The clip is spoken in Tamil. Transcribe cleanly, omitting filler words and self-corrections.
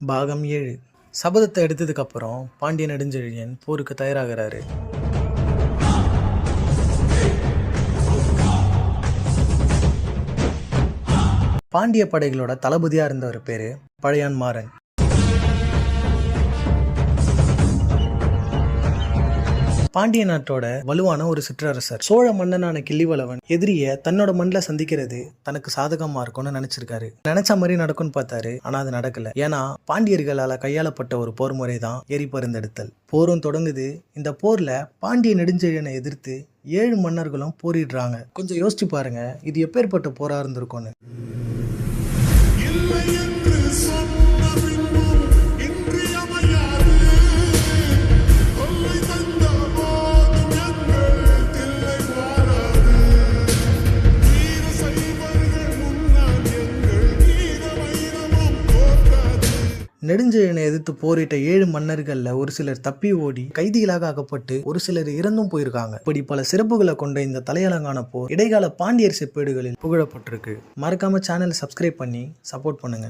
பாகம் 7. சபதத்தை எடுத்ததுக்கு அப்புறம் பாண்டிய நெடுஞ்செழியன் போருக்கு தயாராகிறாரு. பாண்டிய படைகளோட தளபதியா இருந்தவர் பேரு பழையான் மாறன். பாண்டிய நாட்டோட வலுவான ஒரு சிற்றரசர். சோழ மன்னனான கிள்ளிவளவன் எதிரிய தன்னோட மண்ணில் சந்திக்கிறது தனக்கு சாதகமா இருக்கும்னு நினைச்சிருக்காரு. நினைச்ச மாதிரி நடக்கும்னு பார்த்தாரு, ஆனா அது நடக்கல. ஏன்னா பாண்டியர்களால கையாளப்பட்ட ஒரு போர் முறை தான் எரிபருந்தெடுத்தல். போரும் தொடங்குது. இந்த போர்ல பாண்டிய நெடுஞ்செழியனை எதிர்த்து 7 மன்னர்களும் போரிடுறாங்க. கொஞ்சம் யோசிச்சு பாருங்க, இது எப்பேற்பட்ட போரா இருந்திருக்கும்னு. நெடுஞ்செழியனை எதிர்த்து போரிட்ட 7 மன்னர்கள்ல ஒரு சிலர் தப்பி ஓடி கைதிகளாக ஆக்கப்பட்டு ஒரு சிலர் இறந்தும் போயிருக்காங்க. இப்படி பல சிறப்புகளை கொண்ட இந்த தலையலங்கான போர் இடைக்கால பாண்டியர் செப்பேடுகளில் புகழப்பட்டிருக்கு. மறக்காம சேனலை சப்ஸ்கிரைப் பண்ணி சப்போர்ட் பண்ணுங்க.